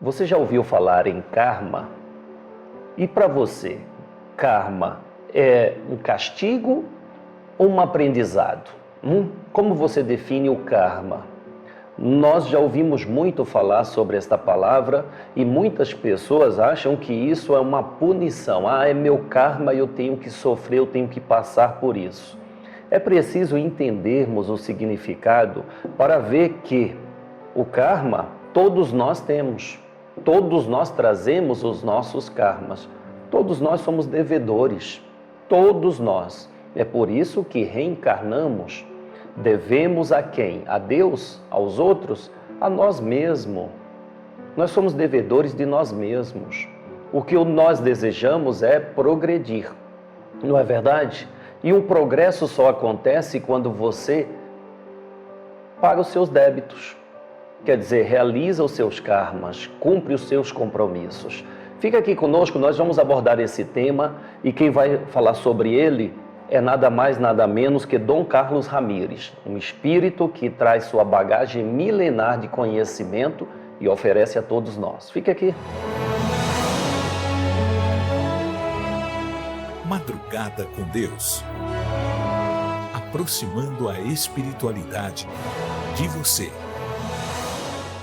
Você já ouviu falar em karma? E para você, karma é um castigo ou um aprendizado? Como você define o karma? Nós já ouvimos muito falar sobre esta palavra e muitas pessoas acham que isso é uma punição. É meu karma, eu tenho que sofrer, eu tenho que passar por isso. É preciso entendermos o significado para ver que o karma todos nós temos. Todos nós trazemos os nossos karmas. Todos nós somos devedores. Todos nós. É por isso que reencarnamos. Devemos a quem? A Deus? Aos outros? A nós mesmos. Nós somos devedores de nós mesmos. O que nós desejamos é progredir. Não é verdade? E um progresso só acontece quando você paga os seus débitos. Quer dizer, realiza os seus karmas, cumpre os seus compromissos. Fica aqui conosco, nós vamos abordar esse tema e quem vai falar sobre ele é nada mais, nada menos que Dom Carlos Ramires, um espírito que traz sua bagagem milenar de conhecimento e oferece a todos nós. Fica aqui. Madrugada com Deus. Aproximando a espiritualidade de você.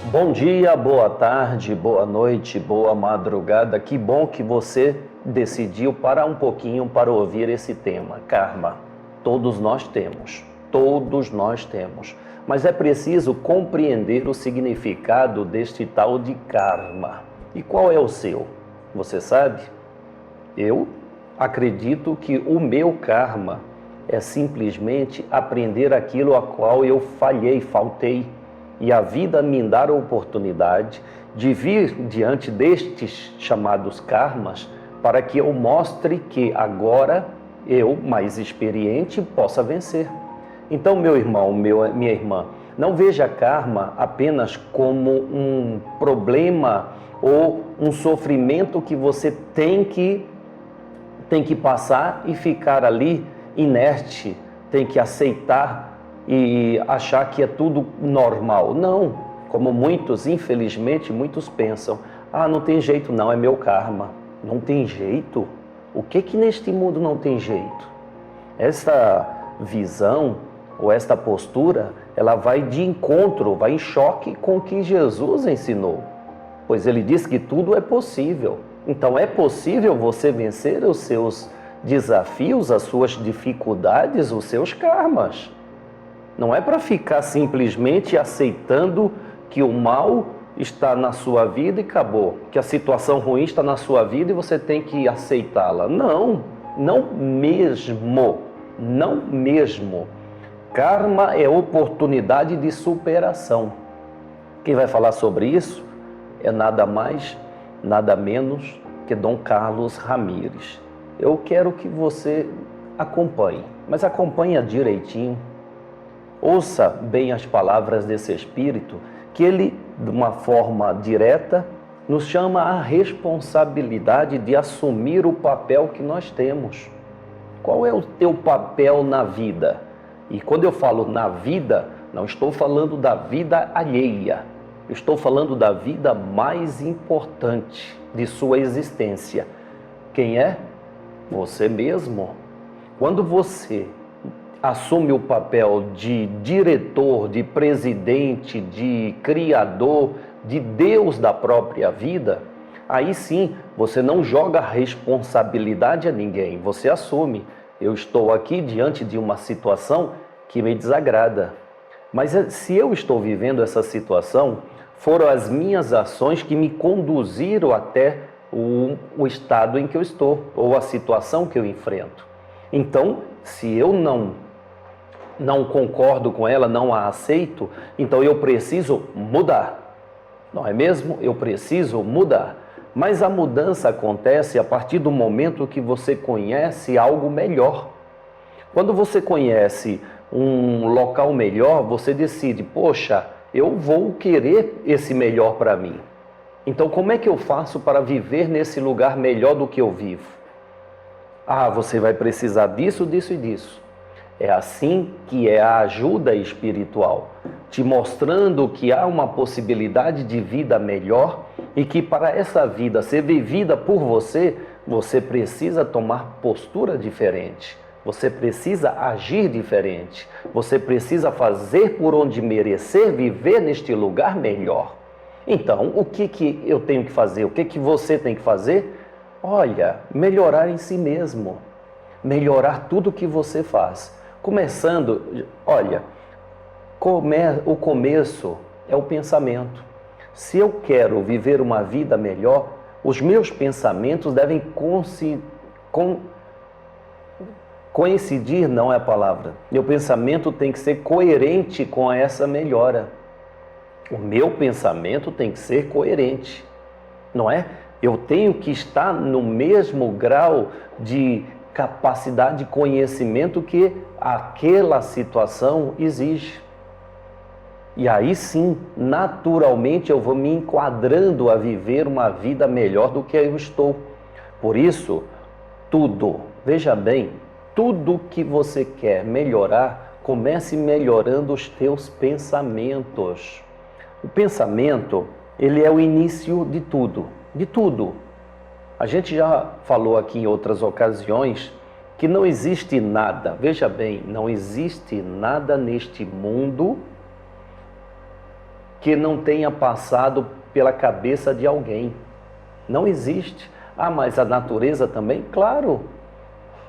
Bom dia, boa tarde, boa noite, boa madrugada. Que bom que você decidiu parar um pouquinho para ouvir esse tema, karma. Todos nós temos, mas é preciso compreender o significado deste tal de karma. E qual é o seu? Você sabe? Eu acredito que o meu karma é simplesmente aprender aquilo a qual eu faltei. E a vida me dar a oportunidade de vir diante destes chamados karmas para que eu mostre que agora eu, mais experiente, possa vencer. Então, meu irmão, minha irmã, não veja karma apenas como um problema ou um sofrimento que você tem que passar e ficar ali inerte, tem que aceitar e achar que é tudo normal. Não, como muitos, infelizmente, muitos pensam, não tem jeito não, é meu karma. Não tem jeito? O que neste mundo não tem jeito? Esta visão ou esta postura, ela vai de encontro, vai em choque com o que Jesus ensinou. Pois ele diz que tudo é possível. Então é possível você vencer os seus desafios, as suas dificuldades, os seus karmas. Não é para ficar simplesmente aceitando que o mal está na sua vida e acabou. Que a situação ruim está na sua vida e você tem que aceitá-la. Não mesmo. Karma é oportunidade de superação. Quem vai falar sobre isso é nada mais, nada menos que Dom Carlos Ramires. Eu quero que você acompanhe, mas acompanhe direitinho. Ouça bem as palavras desse Espírito, que ele, de uma forma direta, nos chama à responsabilidade de assumir o papel que nós temos. Qual é o teu papel na vida? E quando eu falo na vida, não estou falando da vida alheia. Estou falando da vida mais importante de sua existência. Quem é? Você mesmo. Quando você assume o papel de diretor, de presidente, de criador, de Deus da própria vida, aí sim, você não joga a responsabilidade a ninguém, você assume. Eu estou aqui diante de uma situação que me desagrada. Mas se eu estou vivendo essa situação, foram as minhas ações que me conduziram até o estado em que eu estou, ou a situação que eu enfrento. Então, se eu não concordo com ela, não a aceito, então eu preciso mudar. Não é mesmo? Eu preciso mudar. Mas a mudança acontece a partir do momento que você conhece algo melhor. Quando você conhece um local melhor, você decide, poxa, eu vou querer esse melhor para mim. Então, como é que eu faço para viver nesse lugar melhor do que eu vivo? Você vai precisar disso, disso e disso. É assim que é a ajuda espiritual, te mostrando que há uma possibilidade de vida melhor E que para essa vida ser vivida por você, você precisa tomar postura diferente. Você precisa agir diferente. Você precisa fazer por onde merecer viver neste lugar melhor. Então, o que eu tenho que fazer? O que você tem que fazer? Olha, melhorar em si mesmo. Melhorar tudo que você faz. Começando, olha, o começo é o pensamento. Se eu quero viver uma vida melhor, os meus pensamentos devem coincidir, não é a palavra. Meu pensamento tem que ser coerente com essa melhora. O meu pensamento tem que ser coerente, não é? Eu tenho que estar no mesmo grau de capacidade de conhecimento que aquela situação exige. E aí sim, naturalmente eu vou me enquadrando a viver uma vida melhor do que eu estou. Por isso, tudo, veja bem, tudo que você quer melhorar, comece melhorando os teus pensamentos. O pensamento, ele é o início de tudo, de tudo. A gente já falou aqui em outras ocasiões que não existe nada, veja bem, não existe nada neste mundo que não tenha passado pela cabeça de alguém. Não existe. Ah, mas a natureza também? Claro.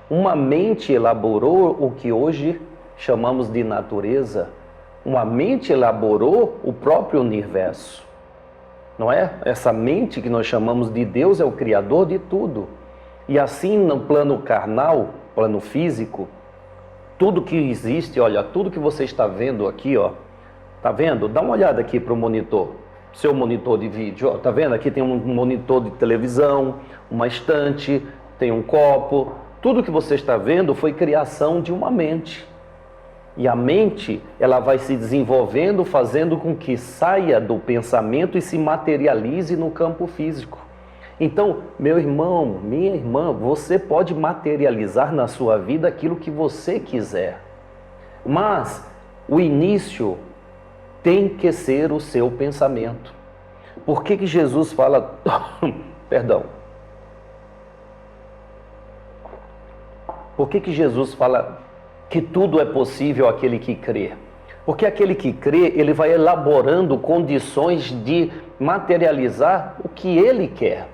Uma mente elaborou o que hoje chamamos de natureza. Uma mente elaborou o próprio universo. Não é? Essa mente que nós chamamos de Deus é o criador de tudo. E assim no plano carnal, plano físico, tudo que existe, olha, tudo que você está vendo aqui, ó, tá vendo? Dá uma olhada aqui para o monitor, seu monitor de vídeo. Ó, tá vendo? Aqui tem um monitor de televisão, uma estante, tem um copo. Tudo que você está vendo foi criação de uma mente. E a mente, ela vai se desenvolvendo, fazendo com que saia do pensamento e se materialize no campo físico. Então, meu irmão, minha irmã, você pode materializar na sua vida aquilo que você quiser. Mas o início tem que ser o seu pensamento. Por que Jesus fala... Perdão. Por que Jesus fala que tudo é possível àquele que crê? Porque aquele que crê, ele vai elaborando condições de materializar o que ele quer.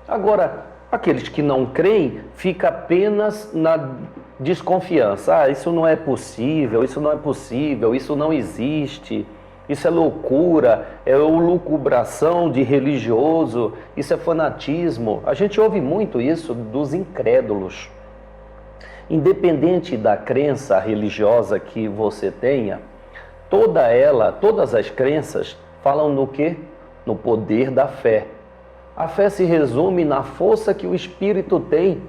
Agora, aqueles que não creem, ficam apenas na desconfiança. Ah, isso não é possível, isso não é possível, isso não existe, isso é loucura, é lucubração de religioso, isso é fanatismo. A gente ouve muito isso dos incrédulos. Independente da crença religiosa que você tenha, todas as crenças falam no quê? No poder da fé. A fé se resume na força que o Espírito tem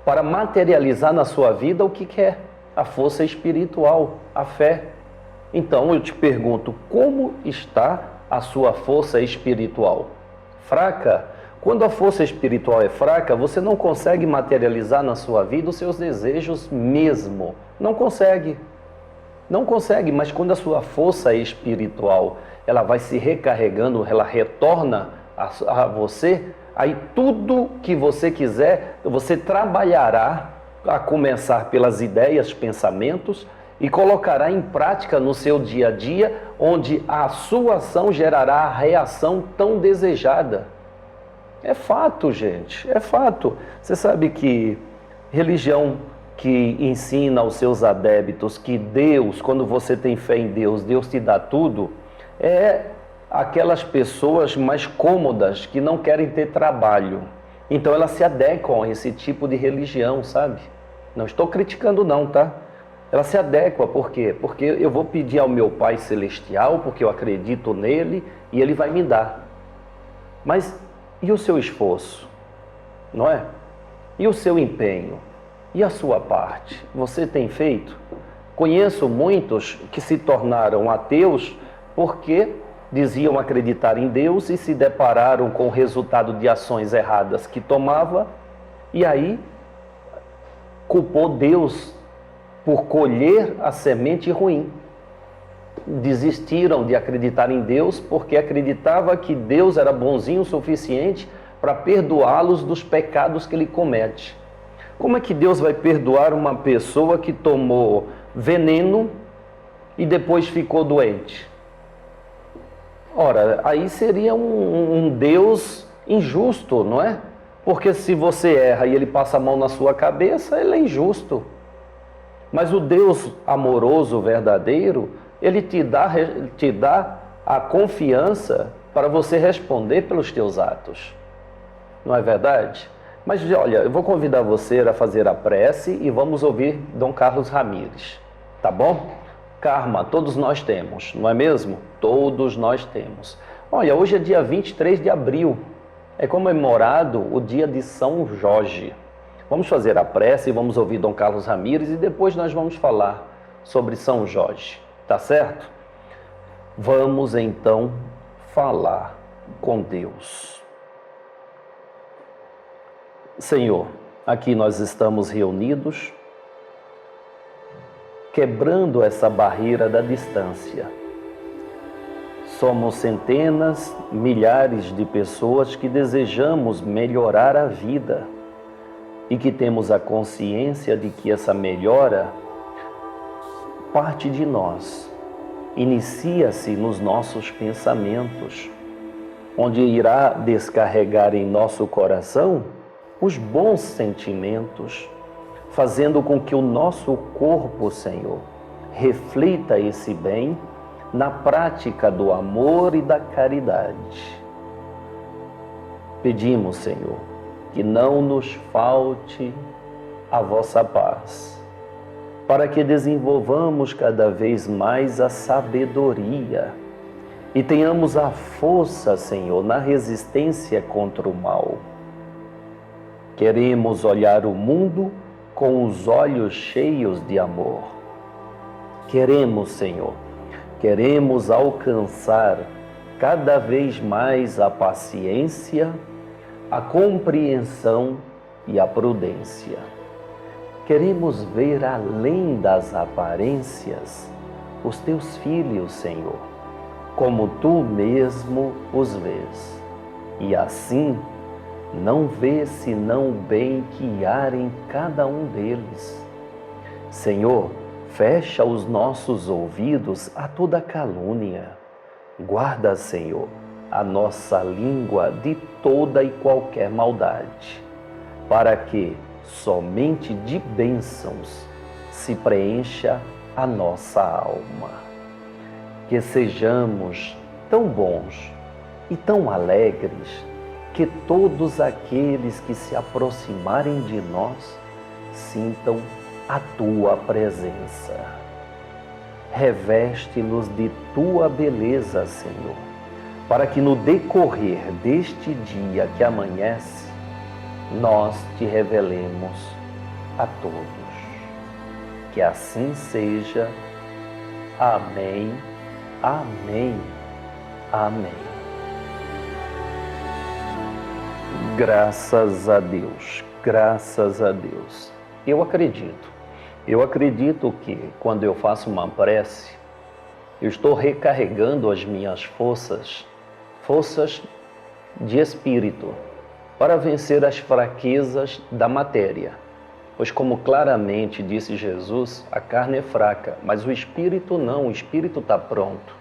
para materializar na sua vida o que quer. A força espiritual, a fé. Então eu te pergunto, como está a sua força espiritual? Fraca? Quando a força espiritual é fraca, você não consegue materializar na sua vida os seus desejos mesmo. Não consegue. Não consegue, mas quando a sua força espiritual, ela vai se recarregando, ela retorna a você, aí tudo que você quiser, você trabalhará, a começar pelas ideias, pensamentos, e colocará em prática no seu dia a dia, onde a sua ação gerará a reação tão desejada. É fato, gente, é fato. Você sabe que religião que ensina aos seus adeptos que Deus, quando você tem fé em Deus, Deus te dá tudo, é aquelas pessoas mais cômodas que não querem ter trabalho. Então elas se adequam a esse tipo de religião, sabe? Não estou criticando não, tá? Ela se adequa, por quê? Porque eu vou pedir ao meu Pai Celestial, porque eu acredito nele e ele vai me dar. Mas e o seu esforço? Não é? E o seu empenho? E a sua parte? Você tem feito? Conheço muitos que se tornaram ateus porque diziam acreditar em Deus e se depararam com o resultado de ações erradas que tomava e aí culpou Deus por colher a semente ruim. desistiram de acreditar em Deus porque acreditava que Deus era bonzinho o suficiente para perdoá-los dos pecados que ele comete. Como é que Deus vai perdoar uma pessoa que tomou veneno e depois ficou doente? Ora, aí seria um Deus injusto, não é? Porque se você erra e ele passa a mão na sua cabeça, ele é injusto. Mas o Deus amoroso, verdadeiro, ele te dá a confiança para você responder pelos teus atos. Não é verdade? Mas olha, eu vou convidar você a fazer a prece e vamos ouvir Dom Carlos Ramires, tá bom? Karma, todos nós temos, não é mesmo? Todos nós temos. Olha, hoje é dia 23 de abril, é comemorado o dia de São Jorge. Vamos fazer a prece e vamos ouvir Dom Carlos Ramires e depois nós vamos falar sobre São Jorge, tá certo? Vamos então falar com Deus. Senhor, aqui nós estamos reunidos, quebrando essa barreira da distância. Somos centenas, milhares de pessoas que desejamos melhorar a vida e que temos a consciência de que essa melhora parte de nós, inicia-se nos nossos pensamentos, onde irá descarregar em nosso coração os bons sentimentos, fazendo com que o nosso corpo, Senhor, reflita esse bem na prática do amor e da caridade. Pedimos, Senhor, que não nos falte a vossa paz, para que desenvolvamos cada vez mais a sabedoria e tenhamos a força, Senhor, na resistência contra o mal. Queremos olhar o mundo com os olhos cheios de amor. Queremos, Senhor, queremos alcançar cada vez mais a paciência, a compreensão e a prudência. Queremos ver além das aparências os teus filhos, Senhor, como tu mesmo os vês. E assim, não vê senão o bem que há em cada um deles. Senhor, fecha os nossos ouvidos a toda calúnia. Guarda, Senhor, a nossa língua de toda e qualquer maldade, para que somente de bênçãos se preencha a nossa alma. Que sejamos tão bons e tão alegres que todos aqueles que se aproximarem de nós sintam a tua presença. Reveste-nos de tua beleza, Senhor, para que no decorrer deste dia que amanhece, nós te revelemos a todos. Que assim seja. Amém, amém, amém. Graças a Deus, graças a Deus. Eu acredito que quando eu faço uma prece, eu estou recarregando as minhas forças de espírito, para vencer as fraquezas da matéria. Pois como claramente disse Jesus, a carne é fraca, mas o espírito não, o espírito está pronto.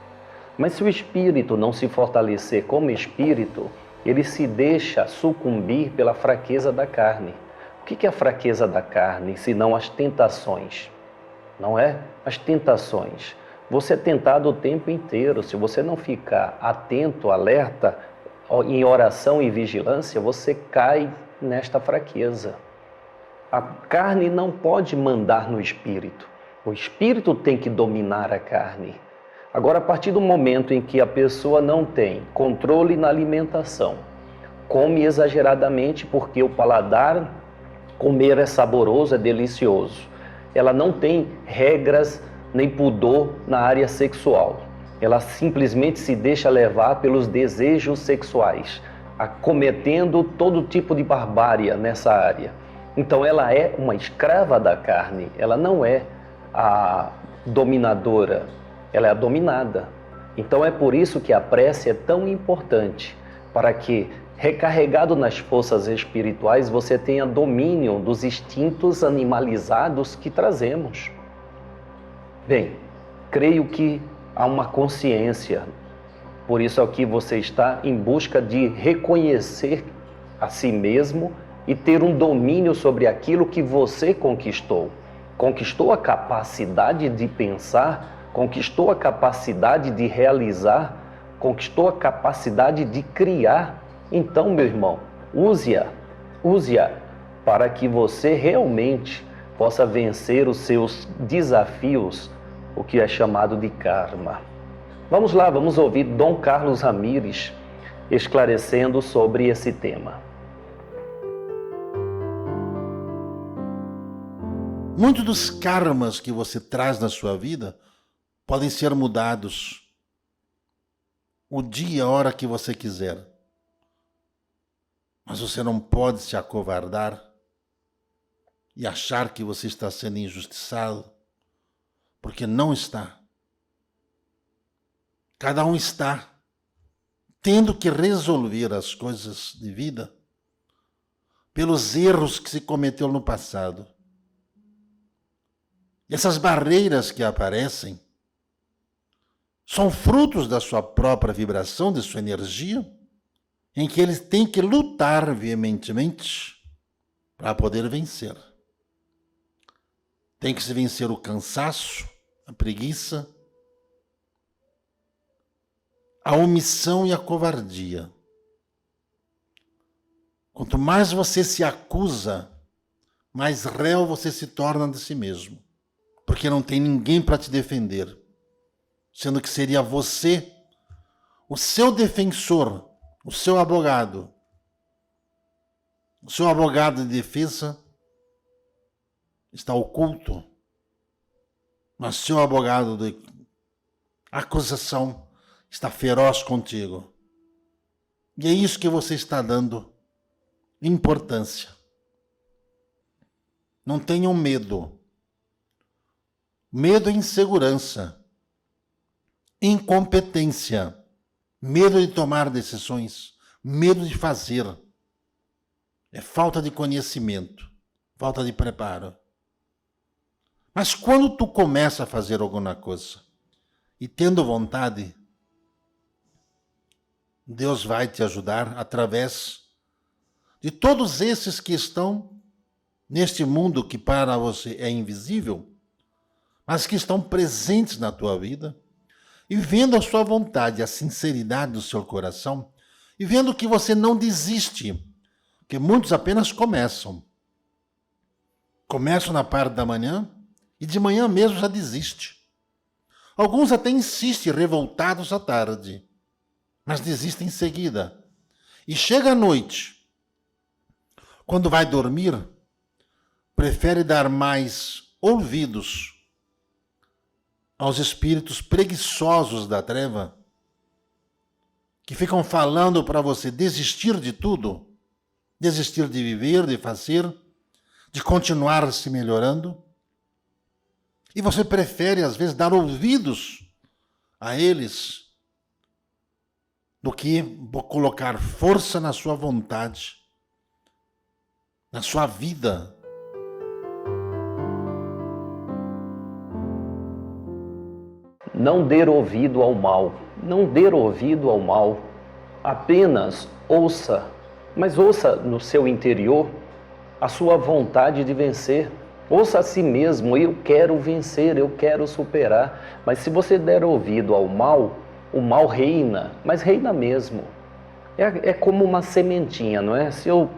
Mas se o espírito não se fortalecer como espírito, ele se deixa sucumbir pela fraqueza da carne. O que é a fraqueza da carne, senão as tentações? Não é? As tentações. Você é tentado o tempo inteiro. Se você não ficar atento, alerta, em oração e vigilância, você cai nesta fraqueza. A carne não pode mandar no espírito. O espírito tem que dominar a carne. Agora, a partir do momento em que a pessoa não tem controle na alimentação, come exageradamente porque o paladar, comer é saboroso, é delicioso. Ela não tem regras nem pudor na área sexual. Ela simplesmente se deixa levar pelos desejos sexuais, cometendo todo tipo de barbárie nessa área. Então ela é uma escrava da carne, ela não é a dominadora. ela é dominada. Então é por isso que a prece é tão importante, para que, recarregado nas forças espirituais, você tenha domínio dos instintos animalizados que trazemos. Bem, creio que há uma consciência, por isso aqui você está em busca de reconhecer a si mesmo e ter um domínio sobre aquilo que você conquistou. Conquistou a capacidade de pensar, conquistou a capacidade de realizar, conquistou a capacidade de criar. Então, meu irmão, use-a para que você realmente possa vencer os seus desafios, o que é chamado de karma. Vamos lá, vamos ouvir Dom Carlos Ramires esclarecendo sobre esse tema. Muitos dos karmas que você traz na sua vida podem ser mudados o dia e a hora que você quiser. Mas você não pode se acovardar e achar que você está sendo injustiçado, porque não está. Cada um está tendo que resolver as coisas de vida pelos erros que se cometeu no passado. E essas barreiras que aparecem são frutos da sua própria vibração, de sua energia, em que eles têm que lutar veementemente para poder vencer. Tem que se vencer o cansaço, a preguiça, a omissão e a covardia. Quanto mais você se acusa, mais réu você se torna de si mesmo, porque não tem ninguém para te defender, sendo que seria você, o seu defensor, o seu advogado. O seu advogado de defesa está oculto, mas seu advogado de acusação está feroz contigo. E é isso que você está dando importância. Não tenham medo. Medo é insegurança, incompetência, medo de tomar decisões, medo de fazer. É falta de conhecimento, falta de preparo. Mas quando tu começa a fazer alguma coisa e tendo vontade, Deus vai te ajudar através de todos esses que estão neste mundo que para você é invisível, mas que estão presentes na tua vida, e vendo a sua vontade, a sinceridade do seu coração, e vendo que você não desiste, porque muitos apenas começam. Começam na parte da manhã e de manhã mesmo já desiste. Alguns até insistem, revoltados à tarde, mas desistem em seguida. E chega à noite, quando vai dormir, prefere dar mais ouvidos aos espíritos preguiçosos da treva, que ficam falando para você desistir de tudo, desistir de viver, de fazer, de continuar se melhorando. E você prefere, às vezes, dar ouvidos a eles do que colocar força na sua vontade, na sua vida. Não dê ouvido ao mal, não dê ouvido ao mal, apenas ouça, mas ouça no seu interior a sua vontade de vencer. Ouça a si mesmo, eu quero vencer, eu quero superar. Mas se você der ouvido ao mal, o mal reina, mas reina mesmo. É como uma sementinha, não é? Se eu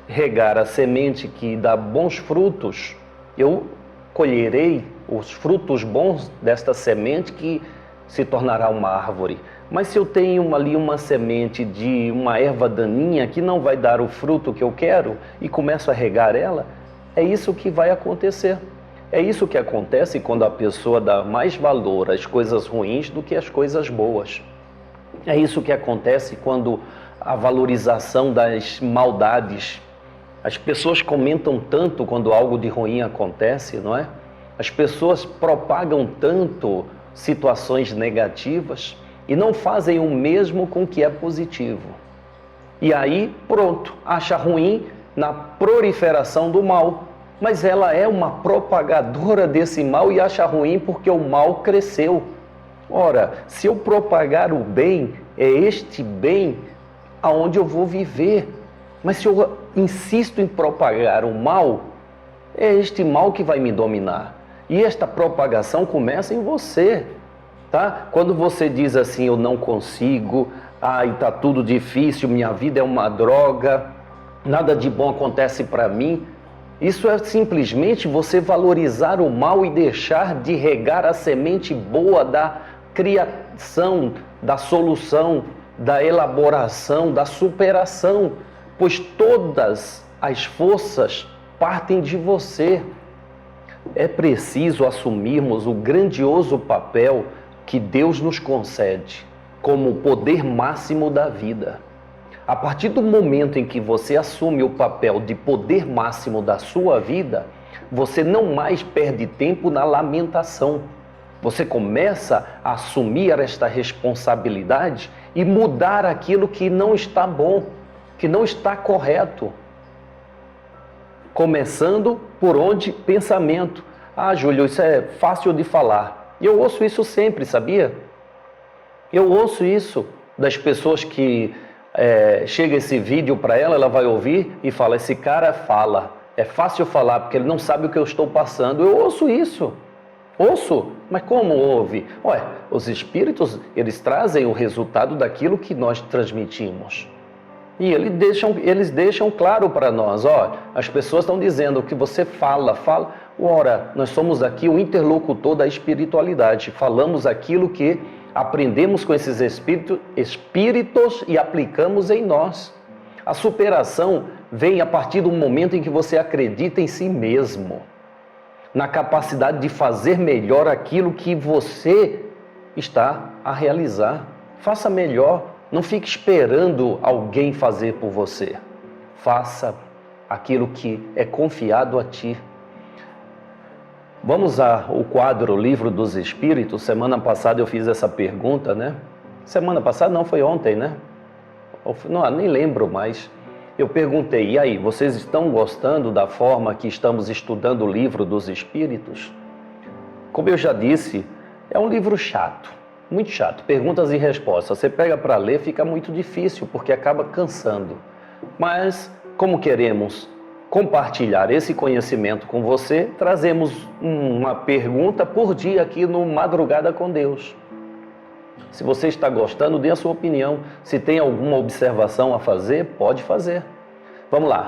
regar a semente que dá bons frutos, eu colherei os frutos bons desta semente que se tornará uma árvore. Mas se eu tenho ali uma semente de uma erva daninha que não vai dar o fruto que eu quero e começo a regar ela, é isso que vai acontecer. É isso que acontece quando a pessoa dá mais valor às coisas ruins do que às coisas boas. É isso que acontece quando a valorização das maldades. As pessoas comentam tanto quando algo de ruim acontece, não é? As pessoas propagam tanto situações negativas e não fazem o mesmo com o que é positivo. E aí, pronto, acha ruim na proliferação do mal. Mas ela é uma propagadora desse mal e acha ruim porque o mal cresceu. Ora, se eu propagar o bem, é este bem aonde eu vou viver. Mas se eu insisto em propagar o mal, é este mal que vai me dominar. E esta propagação começa em você, tá? Quando você diz assim, eu não consigo, tá tudo difícil, minha vida é uma droga, nada de bom acontece para mim, isso é simplesmente você valorizar o mal e deixar de regar a semente boa da criação, da solução, da elaboração, da superação, pois todas as forças partem de você. É preciso assumirmos o grandioso papel que Deus nos concede como o poder máximo da vida. A partir do momento em que você assume o papel de poder máximo da sua vida, você não mais perde tempo na lamentação. Você começa a assumir esta responsabilidade e mudar aquilo que não está bom, que não está correto. Começando por onde? Pensamento. Júlio, isso é fácil de falar. E eu ouço isso sempre, sabia? Eu ouço isso das pessoas que chega esse vídeo para ela, ela vai ouvir e fala, esse cara fala. É fácil falar porque ele não sabe o que eu estou passando. Eu ouço isso. Ouço, mas como ouve? Os espíritos, eles trazem o resultado daquilo que nós transmitimos. E eles deixam claro para nós, as pessoas estão dizendo o que você fala. Ora, nós somos aqui o interlocutor da espiritualidade. Falamos aquilo que aprendemos com esses espíritos e aplicamos em nós. A superação vem a partir do momento em que você acredita em si mesmo, na capacidade de fazer melhor aquilo que você está a realizar. Faça melhor, não fique esperando alguém fazer por você. Faça aquilo que é confiado a ti. Vamos ao quadro Livro dos Espíritos. Semana passada eu fiz essa pergunta, né? Semana passada não, foi ontem, né? Não, nem lembro mais. Eu perguntei, e aí, vocês estão gostando da forma que estamos estudando o Livro dos Espíritos? Como eu já disse, é um livro chato, muito chato. Perguntas e respostas. Você pega para ler, fica muito difícil, porque acaba cansando. Mas, como queremos compartilhar esse conhecimento com você, trazemos uma pergunta por dia aqui no Madrugada com Deus. Se você está gostando, dê a sua opinião. Se tem alguma observação a fazer, pode fazer. Vamos lá.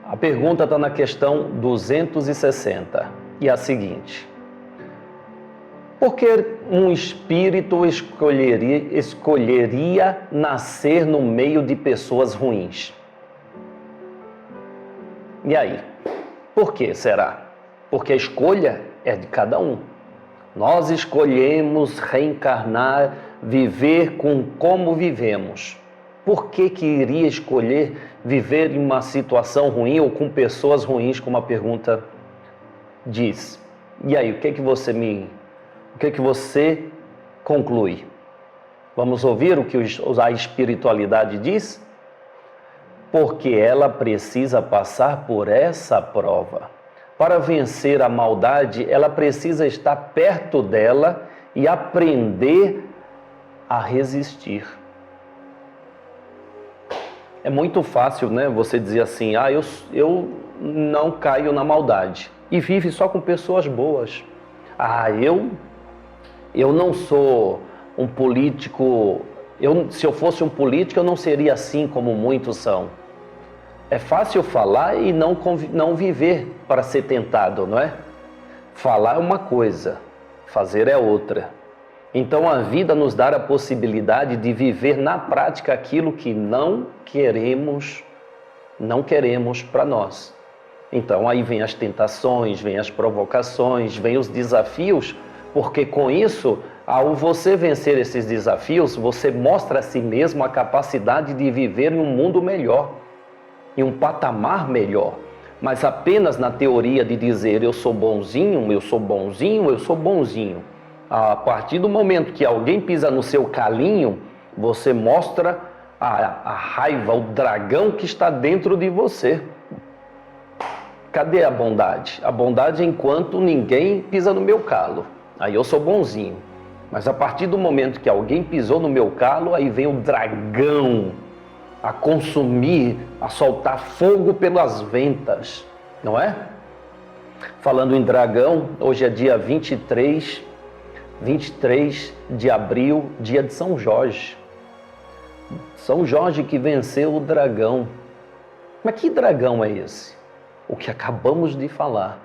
A pergunta está na questão 260 e é a seguinte: por que um espírito escolheria nascer no meio de pessoas ruins? E aí? Por que será? Porque a escolha é de cada um. Nós escolhemos reencarnar, viver como vivemos. Por que iria escolher viver em uma situação ruim ou com pessoas ruins, como a pergunta diz? E aí, o que você conclui? Vamos ouvir o que a espiritualidade diz? Porque ela precisa passar por essa prova. Para vencer a maldade, ela precisa estar perto dela e aprender a resistir. É muito fácil, né, você dizer assim, eu não caio na maldade e vive só com pessoas boas. Eu não sou um político, se eu fosse um político eu não seria assim como muitos são. É fácil falar e não viver para ser tentado, não é? Falar é uma coisa, fazer é outra. Então a vida nos dá a possibilidade de viver na prática aquilo que não queremos para nós. Então aí vem as tentações, vem as provocações, vem os desafios, porque com isso, ao você vencer esses desafios, você mostra a si mesmo a capacidade de viver em um mundo melhor, em um patamar melhor, mas apenas na teoria de dizer eu sou bonzinho, eu sou bonzinho, eu sou bonzinho. A partir do momento que alguém pisa no seu calinho, você mostra a raiva, o dragão que está dentro de você. Cadê a bondade? A bondade é enquanto ninguém pisa no meu calo. Aí eu sou bonzinho. Mas a partir do momento que alguém pisou no meu calo, aí vem o dragão a consumir, a soltar fogo pelas ventas, não é? Falando em dragão, hoje é dia 23 de abril, dia de São Jorge. São Jorge que venceu o dragão. Mas que dragão é esse? O que acabamos de falar.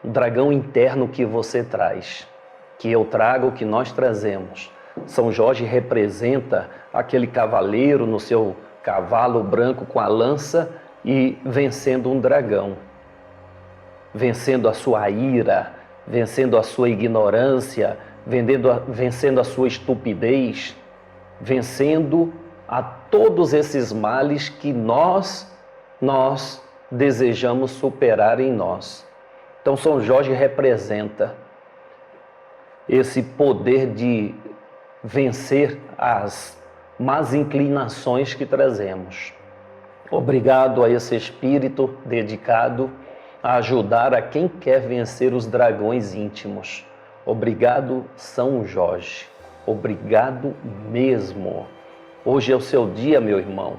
O dragão interno que você traz, que eu trago, que nós trazemos. São Jorge representa aquele cavaleiro no seu cavalo branco com a lança e vencendo um dragão. Vencendo a sua ira, vencendo a sua ignorância, vencendo a sua estupidez, vencendo a todos esses males que nós desejamos superar em nós. Então São Jorge representa esse poder de vencer as más inclinações que trazemos. Obrigado a esse espírito dedicado a ajudar a quem quer vencer os dragões íntimos. Obrigado, São Jorge. Obrigado mesmo. Hoje é o seu dia, meu irmão.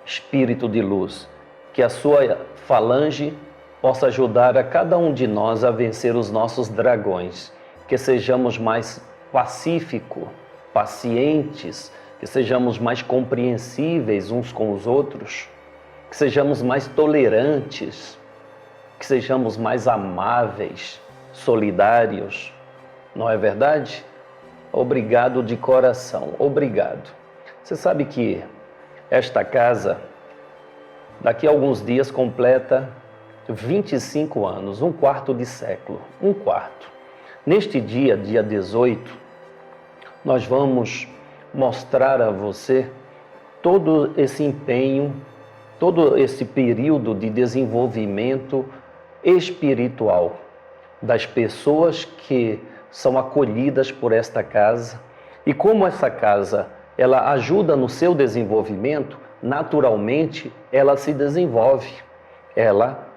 Espírito de luz, que a sua falange possa ajudar a cada um de nós a vencer os nossos dragões. Que sejamos mais pacíficos, pacientes, que sejamos mais compreensíveis uns com os outros, que sejamos mais tolerantes, que sejamos mais amáveis, solidários. Não é verdade? Obrigado de coração, obrigado. Você sabe que esta casa, daqui a alguns dias, completa 25 anos, um quarto de século, um quarto. Neste dia, dia 18, nós vamos mostrar a você todo esse empenho, todo esse período de desenvolvimento espiritual das pessoas que são acolhidas por esta casa e como essa casa ela ajuda no seu desenvolvimento, naturalmente ela se desenvolve, ela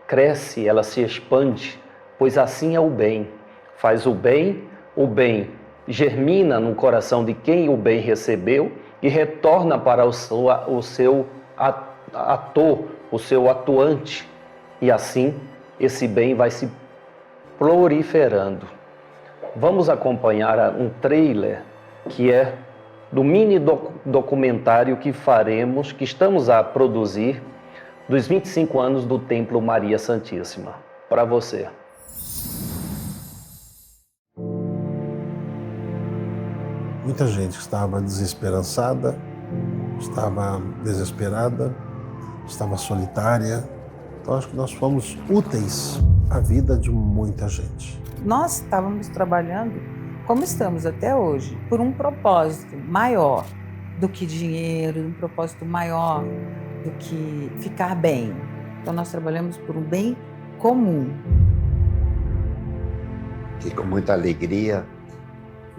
cresce, ela se expande, pois assim é o bem. Faz o bem germina no coração de quem o bem recebeu e retorna para o seu ator, o seu atuante. E assim, esse bem vai se proliferando. Vamos acompanhar um trailer que é do mini documentário que faremos, que estamos a produzir, dos 25 anos do Templo Maria Santíssima. Para você. Muita gente estava desesperançada, estava desesperada, estava solitária. Então acho que nós fomos úteis à vida de muita gente. Nós estávamos trabalhando, como estamos até hoje, por um propósito maior do que dinheiro, um propósito maior do que ficar bem. Então nós trabalhamos por um bem comum. E com muita alegria,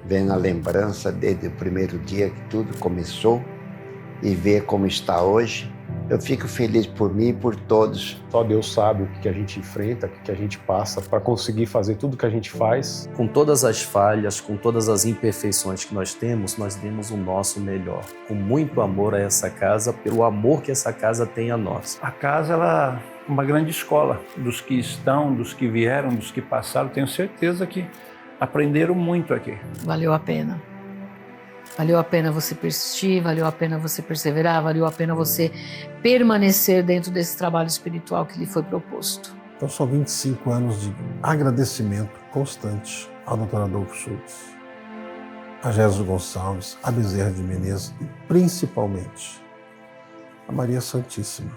vendo a lembrança desde o primeiro dia que tudo começou e ver como está hoje, eu fico feliz por mim e por todos. Só Deus sabe o que a gente enfrenta, o que a gente passa para conseguir fazer tudo o que a gente faz. Com todas as falhas, com todas as imperfeições que nós demos o nosso melhor. Com muito amor a essa casa, pelo amor que essa casa tem a nós. A casa, ela é uma grande escola dos que estão, dos que vieram, dos que passaram. Tenho certeza que aprenderam muito aqui. Valeu a pena. Valeu a pena você persistir, valeu a pena você perseverar, valeu a pena você permanecer dentro desse trabalho espiritual que lhe foi proposto. Então são 25 anos de agradecimento constante ao Dr. Adolfo Schultz, a Jesus Gonçalves, a Bezerra de Menezes e principalmente a Maria Santíssima.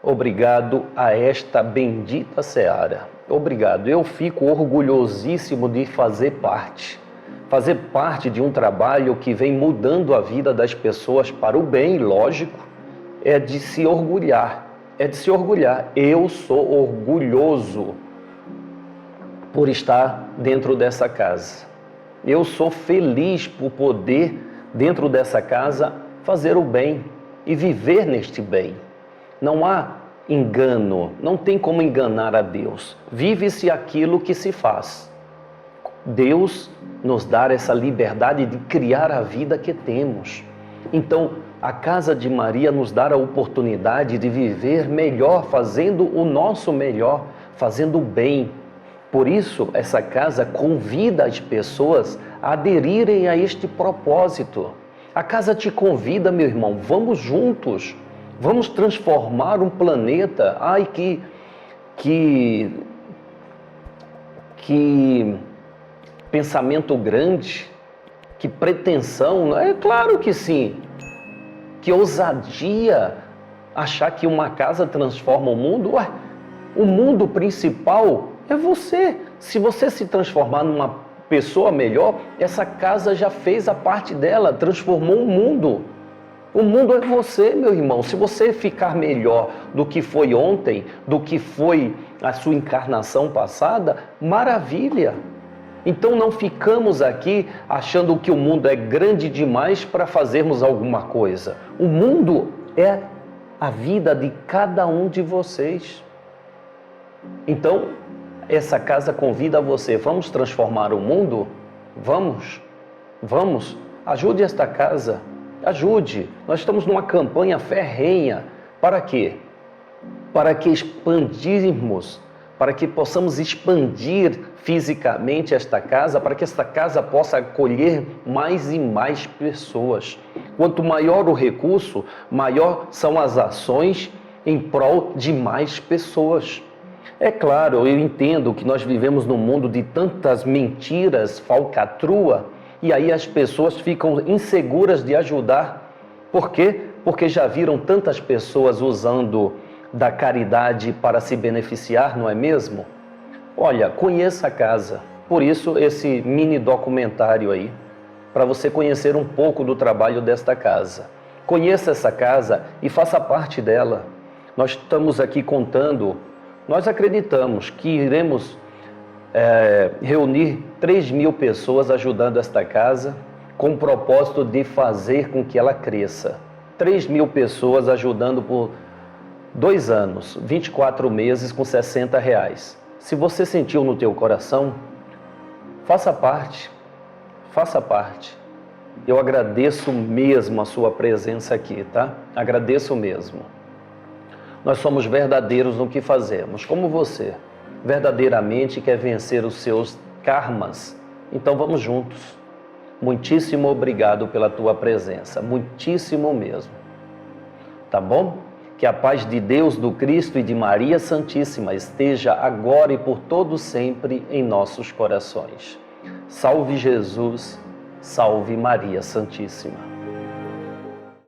Obrigado a esta bendita seara. Obrigado. Eu fico orgulhosíssimo de fazer parte de um trabalho que vem mudando a vida das pessoas para o bem, lógico, é de se orgulhar. é de se orgulhar. Eu sou orgulhoso por estar dentro dessa casa. Eu sou feliz por poder, dentro dessa casa, fazer o bem e viver neste bem. Não há engano, não tem como enganar a Deus. Vive-se aquilo que se faz. Deus nos dá essa liberdade de criar a vida que temos. Então, a casa de Maria nos dá a oportunidade de viver melhor, fazendo o nosso melhor, fazendo o bem. Por isso, essa casa convida as pessoas a aderirem a este propósito. A casa te convida, meu irmão, vamos juntos, vamos transformar um planeta. Ai, que pensamento grande, que pretensão. É claro que sim, que ousadia achar que uma casa transforma o mundo. Ué, o mundo principal é você. Se você se transformar numa pessoa melhor, essa casa já fez a parte dela, transformou o mundo. O mundo é você, meu irmão. Se você ficar melhor do que foi ontem, do que foi a sua encarnação passada, maravilha. Então não ficamos aqui achando que o mundo é grande demais para fazermos alguma coisa. O mundo é a vida de cada um de vocês. Então, essa casa convida você. Vamos transformar o mundo? Vamos. Vamos. Ajude esta casa. Ajude. Nós estamos numa campanha ferrenha. Para quê? Para que expandirmos, para que possamos expandir fisicamente esta casa, para que esta casa possa acolher mais e mais pessoas. Quanto maior o recurso, maior são as ações em prol de mais pessoas. É claro, eu entendo que nós vivemos num mundo de tantas mentiras, falcatrua, e aí as pessoas ficam inseguras de ajudar. Por quê? Porque já viram tantas pessoas usando da caridade para se beneficiar, não é mesmo? Olha, conheça a casa. Por isso, esse mini documentário aí, para você conhecer um pouco do trabalho desta casa. Conheça essa casa e faça parte dela. Nós estamos aqui contando, nós acreditamos que iremos reunir 3.000 pessoas ajudando esta casa, com o propósito de fazer com que ela cresça. 3.000 pessoas ajudando por 2 anos, 24 meses com R$60. Se você sentiu no teu coração, faça parte, faça parte. Eu agradeço mesmo a sua presença aqui, tá? Agradeço mesmo. Nós somos verdadeiros no que fazemos, como você. Verdadeiramente quer vencer os seus karmas. Então vamos juntos. Muitíssimo obrigado pela tua presença, muitíssimo mesmo. Tá bom? Que a paz de Deus, do Cristo e de Maria Santíssima esteja agora e por todo sempre em nossos corações. Salve Jesus, salve Maria Santíssima.